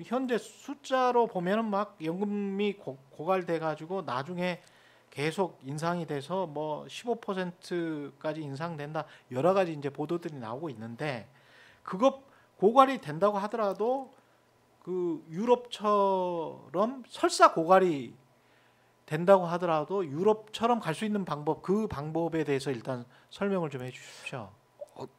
현재 숫자로 보면은 막 연금이 고갈돼 가지고 나중에 계속 인상이 돼서 뭐 15%까지 인상된다 여러 가지 이제 보도들이 나오고 있는데 그거 고갈이 된다고 하더라도 그 유럽처럼 설사 고갈이 된다고 하더라도 유럽처럼 갈 수 있는 방법 그 방법에 대해서 일단 설명을 좀 해주십시오.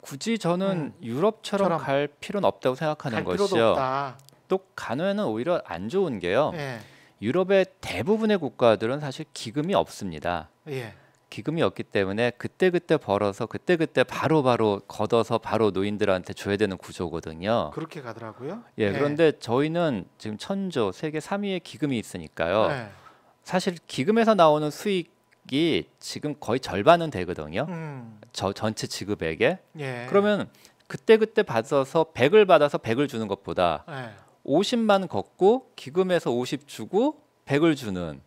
굳이 저는 유럽처럼 처럼 갈 필요는 없다고 생각하는 갈 필요도 것이요. 없다. 또 가면은 오히려 안 좋은 게요. 예, 유럽의 대부분의 국가들은 사실 기금이 없습니다. 예, 기금이 없기 때문에 그때그때 벌어서 그때그때 바로바로 걷어서 바로 노인들한테 줘야 되는 구조거든요. 그렇게 가더라고요. 예, 그런데 저희는 지금 천조 세계 3위의 기금이 있으니까요. 예, 사실 기금에서 나오는 수익이 지금 거의 절반은 되거든요. 저 전체 지급액에. 예, 그러면 그때그때 받아서 100을 받아서 100을 주는 것보다 예. 50만 걷고 기금에서 50 주고 100을 주는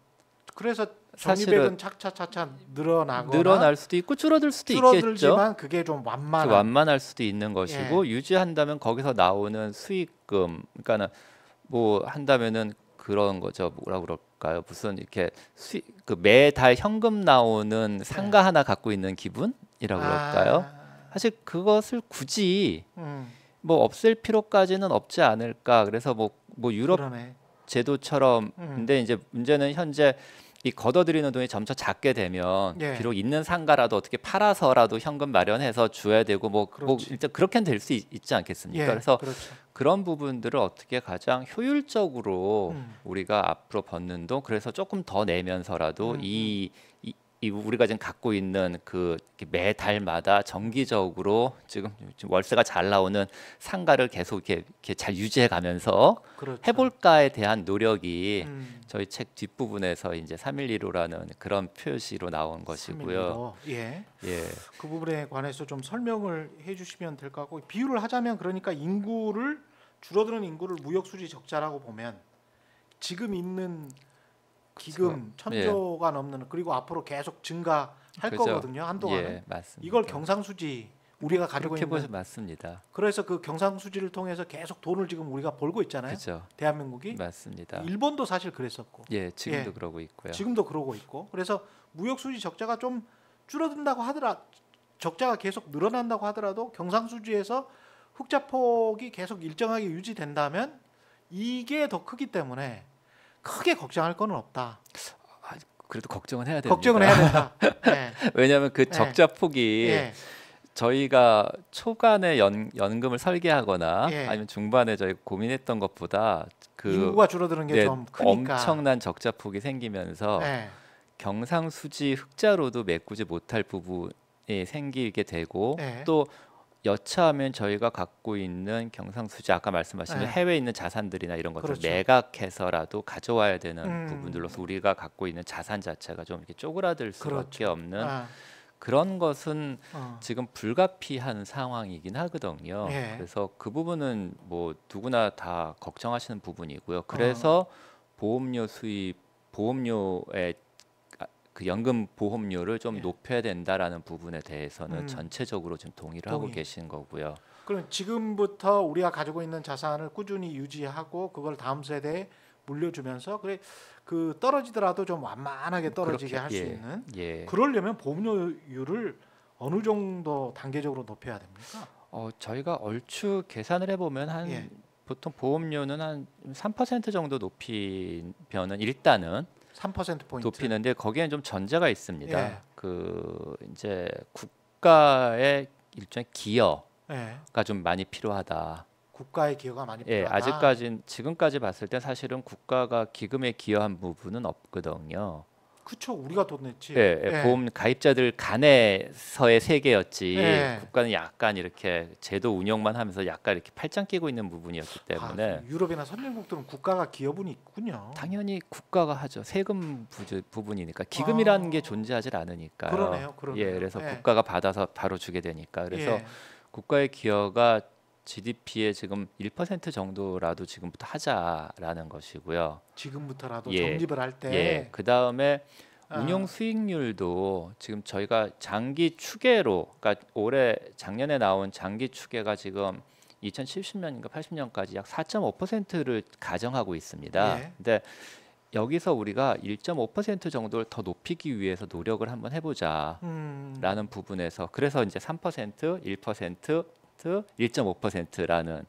그래서 사실은 적립액은 차차차차 늘어나거나 늘어날 수도 있고 줄어들 수도 있겠죠. 줄어들지만 그게 좀 완만한. 완만할 수도 있는 것이고 유지한다면 거기서 나오는 수익금 그러니까는 뭐 한다면은 그런 거죠. 뭐라 그럴까요? 무슨 이렇게 그 매달 현금 나오는 상가 하나 갖고 있는 기분이라고 그럴까요? 사실 그것을 굳이 뭐 없앨 필요까지는 없지 않을까. 그래서 뭐 유럽 그러네. 제도처럼 근데 이제 문제는 현재 이 걷어들이는 돈이 점차 작게 되면 예. 비록 있는 상가라도 어떻게 팔아서라도 현금 마련해서 줘야 되고 뭐 그렇지. 일단 그렇게는 될 수 있지 않겠습니까? 예, 그래서 그렇죠. 그런 부분들을 어떻게 가장 효율적으로 우리가 앞으로 벗는 돈 그래서 조금 더 내면서라도 이 우리가 지금 갖고 있는 그 매달마다 정기적으로 지금 월세가 잘 나오는 상가를 계속 이렇게 잘 유지해 가면서 그렇죠. 해볼까에 대한 노력이 저희 책 뒷부분에서 이제 3.115라는 그런 표시로 나온 것이고요. 3.115. 예. 예. 그 부분에 관해서 좀 설명을 해주시면 될 것 같고 비유를 하자면 그러니까 인구를 줄어드는 인구를 무역수지 적자라고 보면 지금 있는 기금 천조가 넘는 그리고 앞으로 계속 증가할 그죠. 거거든요. 한동안은. 예, 맞습니다. 이걸 경상수지 우리가 가지고 그렇게 있는 보시면 맞습니다. 그래서 그 경상수지를 통해서 계속 돈을 지금 우리가 벌고 있잖아요. 그죠. 대한민국이. 맞습니다. 일본도 사실 그랬었고. 예, 지금도 예. 그러고 있고요. 지금도 그러고 있고. 그래서 무역수지 적자가 좀 줄어든다고 하더라 적자가 계속 늘어난다고 하더라도 경상수지에서 흑자폭이 계속 일정하게 유지된다면 이게 더 크기 때문에 크게 걱정할 건 없다. 그래도 걱정은 해야 됩니다. 걱정은 해야 된다. 네. 왜냐하면 그 적자 폭이 예. 저희가 초반에 연금을 설계하거나 예. 아니면 중반에 저희 고민했던 것보다 그 인구가 줄어드는 게 좀 크니까. 엄청난 적자 폭이 생기면서 예. 경상수지 흑자로도 메꾸지 못할 부분이 생기게 되고 예. 또 여차하면 저희가 갖고 있는 경상수지 아까 말씀하신 예. 해외에 있는 자산들이나 이런 것들 그렇죠. 매각해서라도 가져와야 되는 부분들로서 우리가 갖고 있는 자산 자체가 좀 이렇게 쪼그라들 수밖에 그렇죠. 없는 아. 그런 것은 지금 불가피한 상황이긴 하거든요. 예. 그래서 그 부분은 뭐 누구나 다 걱정하시는 부분이고요. 그래서 보험료 수입, 보험료의 그 연금 보험료를 좀 예. 높여야 된다라는 부분에 대해서는 전체적으로 지금 동의를 하고 계신 거고요. 그럼 지금부터 우리가 가지고 있는 자산을 꾸준히 유지하고 그걸 다음 세대에 물려주면서 그래 그 떨어지더라도 좀 완만하게 떨어지게 할 수 있는 그러려면 보험료율을 어느 정도 단계적으로 높여야 됩니까? 저희가 얼추 계산을 해보면 한 보통 보험료는 한 3% 정도 높이면은 일단은 3%포인트 높이는데 거기에는 좀 전제가 있습니다. 예. 그 이제 국가의 일종의 기여가 예. 좀 많이 필요하다. 국가의 기여가 많이 예, 필요하다. 지금까지 봤을 때 사실은 국가가 기금에 기여한 부분은 없거든요. 그쵸, 우리가 돈 냈지. 예, 보험 가입자들 간에서의 세계였지. 예. 국가는 약간 이렇게 제도 운영만 하면서 약간 이렇게 팔짱 끼고 있는 부분이었기 때문에 유럽이나 선진국들은 국가가 기여분이 있군요. 당연히 국가가 하죠. 세금 부분이니까 기금이라는 게 존재하지 않으니까요. 그러네요. 예, 그래서 국가가 받아서 바로 주게 되니까 그래서 예. 국가의 기여가 GDP의 지금 1% 정도라도 지금부터 하자라는 것이고요. 지금부터라도 예. 적립을 할 때. 예. 그다음에 운용 수익률도 지금 저희가 장기 추계로 그러니까 작년에 나온 장기 추계가 지금 2070년인가 80년까지 약 4.5%를 가정하고 있습니다. 예. 근데 여기서 우리가 1.5% 정도를 더 높이기 위해서 노력을 한번 해보자라는 부분에서 그래서 이제 3%, 1%, 1.5%라는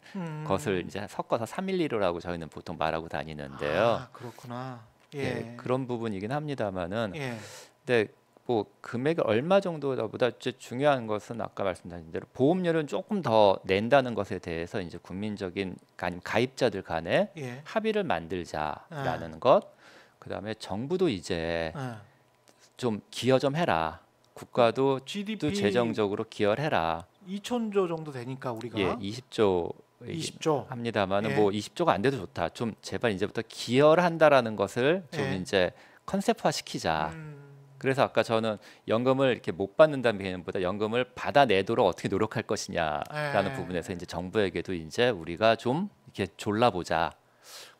것을 이제 섞어서 312라고 저희는 보통 말하고 다니는데요. 아, 그렇구나. 예. 예, 그런 부분이긴 합니다만은 예. 근데 뭐 금액이 얼마 정도보다 이제 중요한 것은 아까 말씀드린 대로 보험료는 조금 더 낸다는 것에 대해서 이제 국민적인 아니면 가입자들 간에 예. 합의를 만들자라는 것. 그다음에 정부도 이제 예. 좀 기여 좀 해라. 국가도 또 GDP 재정적으로 기여를 해라. 2천조 정도 되니까 우리가 예, 20조 20조. 합니다만은 예. 뭐 20조가 안 돼도 좋다. 좀 제발 이제부터 기여를 한다라는 것을 좀 예. 이제 컨셉화 시키자. 음. 그래서 아까 저는 연금을 이렇게 못 받는다는 개념보다 연금을 받아내도록 어떻게 노력할 것이냐라는 예. 부분에서 이제 정부에게도 이제 우리가 좀 이렇게 졸라보자,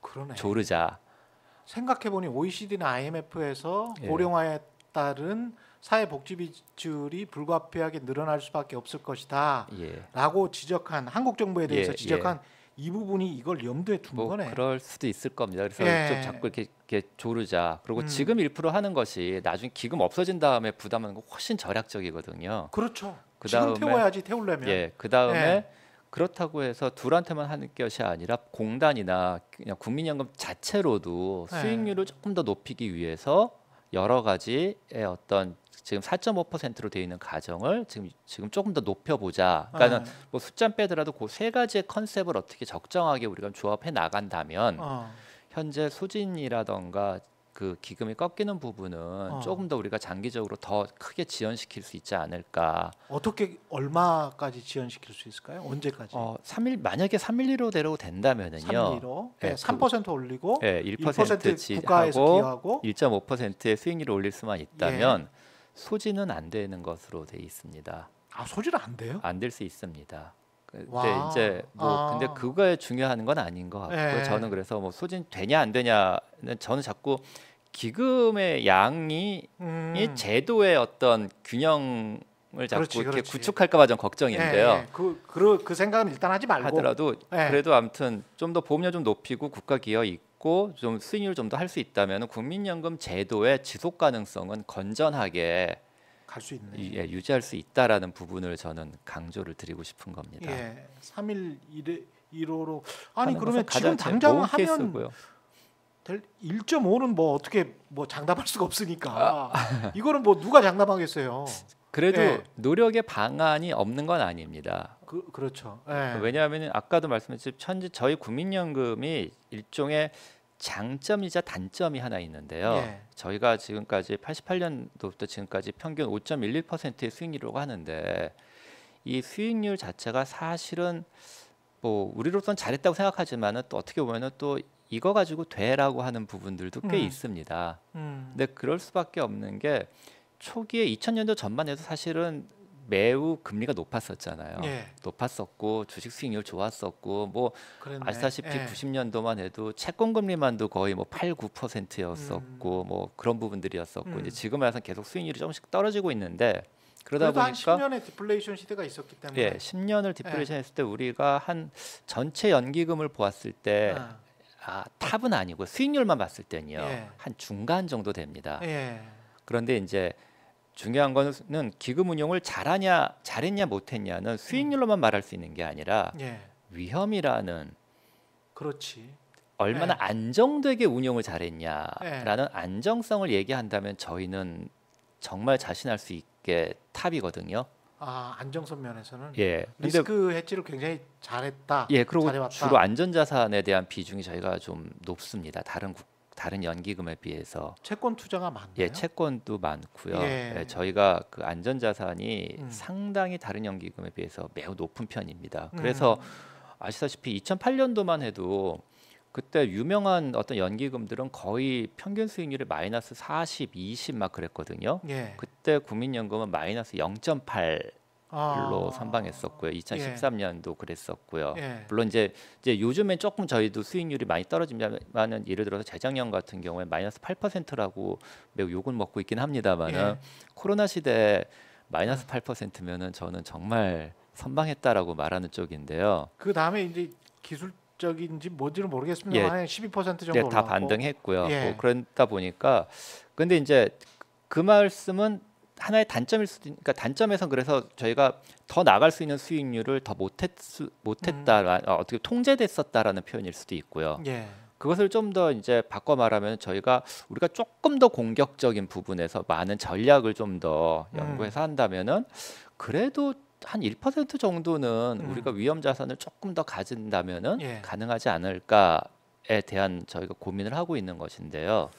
그러네. 조르자. 생각해 보니 OECD나 IMF에서 예. 고령화에 따른 사회복지 비율이 불가피하게 늘어날 수밖에 없을 것이다. 예. 라고 지적한 한국 정부에 대해서 예, 지적한 이 부분이 이걸 염두에 둔 뭐 거네. 그럴 수도 있을 겁니다. 그래서 예. 좀 자꾸 이렇게 조르자. 그리고 음. 지금 1% 하는 것이 나중에 기금 없어진 다음에 부담하는 거 훨씬 절약적이거든요. 그렇죠. 그 지금 다음에 태워야지 태우려면. 예, 그 다음에 예. 그렇다고 해서 둘한테만 하는 것이 아니라 공단이나 그냥 국민연금 자체로도 네. 수익률을 조금 더 높이기 위해서 여러 가지의 어떤 지금 4.5%로 되어 있는 가정을 지금 조금 더 높여보자. 그러니까는 뭐 숫자 빼더라도 그 세 가지의 컨셉을 어떻게 적정하게 우리가 조합해 나간다면 현재 소진이라던가 그 기금이 꺾이는 부분은 조금 더 우리가 장기적으로 더 크게 지연시킬 수 있지 않을까. 어떻게 얼마까지 지연시킬 수 있을까요? 언제까지? 3일 만약에 312로 내려고 된다면은요. 3일로 예, 네, 3% 올리고 예, 1% 국가에서 하고 기여하고 1.5%의 수익률을 올릴 수만 있다면 소진은 안 되는 것으로 돼 있습니다. 아, 소질 안 돼요? 안 될 수 있습니다. 근데 와. 이제 뭐 근데 아. 그거에 중요한 건 아닌 것 같고요. 예. 저는 그래서 뭐 소진 되냐 안 되냐는 저는 자꾸 기금의 양이 이 제도의 어떤 균형을 자꾸 그렇지, 이렇게 그렇지. 구축할까봐 좀 걱정인데요. 예, 예. 그 생각은 일단 하지 말고 하더라도 예. 그래도 아무튼 좀 더 보험료 좀 높이고 국가 기여 있고 좀 수익률 좀 더 할 수 있다면 국민연금 제도의 지속 가능성은 건전하게 갈 수 있네. 예, 유지할 수 있다라는 부분을 저는 강조를 드리고 싶은 겁니다. 예, 3일 1호로 아니 하는 그러면 것은 지금 가장 당장 좋은 하면 케이스고요. 될 1.5는 뭐 어떻게 뭐 장담할 수가 없으니까 이거는 뭐 누가 장담하겠어요. 그래도 예. 노력의 방안이 없는 건 아닙니다. 그렇죠. 예. 왜냐하면 아까도 말씀드렸듯이 현재 저희 국민연금이 일종의 장점이자 단점이 하나 있는데요. 예. 저희가 지금까지 88년도부터 지금까지 평균 5.11%의 수익률이라고 하는데 이 수익률 자체가 사실은 뭐 우리로서는 잘했다고 생각하지만은 또 어떻게 보면은 또 이거 가지고 돼라고 하는 부분들도 꽤 있습니다. 근데 그럴 수밖에 없는 게 초기에 2000년도 전반에도 사실은 매우 금리가 높았었잖아요. 예. 높았었고 주식 수익률 좋았었고 뭐 그랬네. 아시다시피 예. 90년도만 해도 채권 금리만도 거의 뭐 8, 9%였었고 뭐 그런 부분들이었었고 이제 지금 와서 계속 수익률이 조금씩 떨어지고 있는데 그러다 그래도 한 보니까 10년의 디플레이션 시대가 있었기 때문에 예, 10년을 디플레이션 했을 때 우리가 한 전체 연기금을 보았을 때 탑은 아니고 수익률만 봤을 때는요. 예. 한 중간 정도 됩니다. 예. 그런데 이제 중요한 거는 기금 운용을 잘했냐 못했냐는 수익률로만 말할 수 있는 게 아니라 예. 위험이라는 그렇지. 얼마나 예. 안정되게 운용을 잘했냐라는 예. 안정성을 얘기한다면 저희는 정말 자신할 수 있게 탑이거든요. 아, 안정성 면에서는 예. 근데 리스크 해지를 굉장히 잘했다. 예, 그리고 잘해왔다. 주로 안전자산에 대한 비중이 저희가 좀 높습니다. 다른 연기금에 비해서. 채권 투자가 많나요? 예, 채권도 많고요. 예. 예, 저희가 그 안전자산이 음. 상당히 다른 연기금에 비해서 매우 높은 편입니다. 그래서 아시다시피 2008년도만 해도 그때 유명한 어떤 연기금들은 거의 평균 수익률이 마이너스 40, 20 막 그랬거든요. 예. 그때 국민연금은 마이너스 0.8로 선방했었고요. 2013년도 그랬었고요. 예. 물론 이제 요즘엔 조금 저희도 수익률이 많이 떨어지면은 예를 들어서 재작년 같은 경우에 마이너스 8%라고 매우 욕을 먹고 있긴 합니다만은 예. 코로나 시대에 마이너스 8%면은 저는 정말 선방했다라고 말하는 쪽인데요. 그 다음에 이제 기술적인지 뭔지는 모르겠습니다. 예, 만약 12% 정도 네, 다 올랐고, 반등했고요. 예, 뭐 그러다 보니까 근데 이제 그 말씀은 하나의 단점일 수도 그러니까 단점에선 그래서 저희가 더 나갈 수 있는 수익률을 더 못했다 어떻게 통제됐었다라는 표현일 수도 있고요. 예, 그것을 좀 더 이제 바꿔 말하면 우리가 조금 더 공격적인 부분에서 많은 전략을 좀 더 연구해서 한다면은 그래도 한 1% 정도는 우리가 위험 자산을 조금 더 가진다면은 예, 가능하지 않을까에 대한 저희가 고민을 하고 있는 것인데요.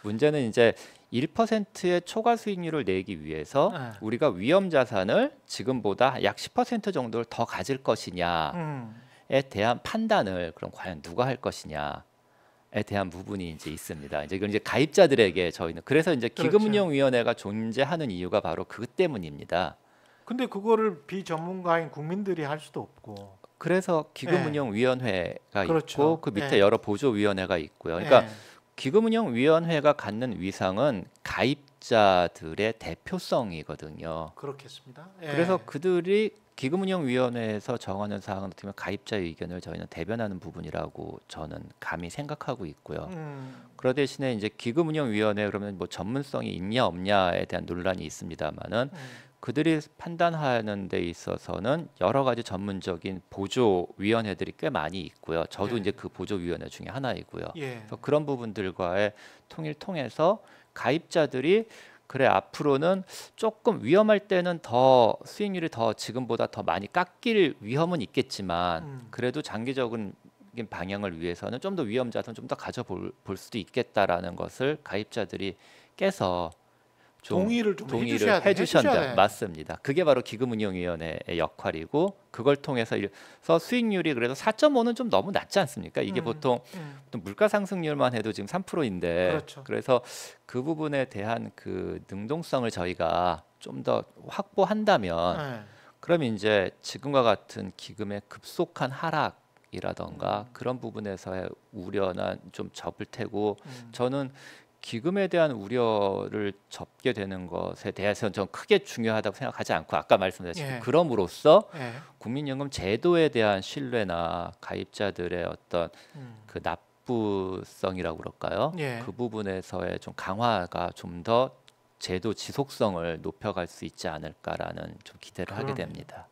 문제는 이제 1%의 초과 수익률을 내기 위해서 예, 우리가 위험 자산을 지금보다 약 10% 정도를 더 가질 것이냐에 대한 판단을 그럼 과연 누가 할 것이냐에 대한 부분이 이제 있습니다. 이제 이건 이제 가입자들에게 저희는 그래서 이제 그렇죠. 기금운용위원회가 존재하는 이유가 바로 그 때문입니다. 근데 그거를 비전문가인 국민들이 할 수도 없고, 그래서 기금운용위원회가 그렇죠. 있고 그 밑에 예, 여러 보조위원회가 있고요. 그러니까 예, 기금운용위원회가 갖는 위상은 가입자들의 대표성이거든요. 그렇겠습니다. 예, 그래서 그들이 기금운용위원회에서 정하는 사항은 어떻게 보면 가입자의 의견을 저희는 대변하는 부분이라고 저는 감히 생각하고 있고요. 그러 대신에 이제 기금운용위원회 그러면 뭐 전문성이 있냐 없냐에 대한 논란이 있습니다만은 그들이 판단하는 데 있어서는 여러 가지 전문적인 보조위원회들이 꽤 많이 있고요. 저도 예, 이제 그 보조위원회 중에 하나이고요. 예, 그래서 그런 부분들과의 통일 통해서 가입자들이 그래 앞으로는 조금 위험할 때는 더 수익률이 더 지금보다 더 많이 깎일 위험은 있겠지만 그래도 장기적인 방향을 위해서는 좀 더 위험 자산 좀 더 가져볼 수도 있겠다라는 것을 가입자들이 깨서 좀 동의를 좀 동의를 해주셔야 해주신다. 돼. 맞습니다. 그게 바로 기금운용위원회의 역할이고 그걸 통해서 수익률이 그래도 4.5는 좀 너무 낮지 않습니까? 이게 보통 또 물가 상승률만 해도 지금 3%인데 그렇죠. 그래서 그 부분에 대한 그 능동성을 저희가 좀 더 확보한다면 예, 그럼 이제 지금과 같은 기금의 급속한 하락이라던가 그런 부분에서의 우려는 좀 접을 테고 저는 기금에 대한 우려를 접게 되는 것에 대해서는 좀 크게 중요하다고 생각하지 않고 아까 말씀드렸듯이 예, 그럼으로써 예, 국민연금 제도에 대한 신뢰나 가입자들의 어떤 그 납부성이라고 그럴까요? 예. 그 부분에서의 좀 강화가 좀 더 제도 지속성을 높여갈 수 있지 않을까라는 좀 기대를 하게 그러네요. 됩니다.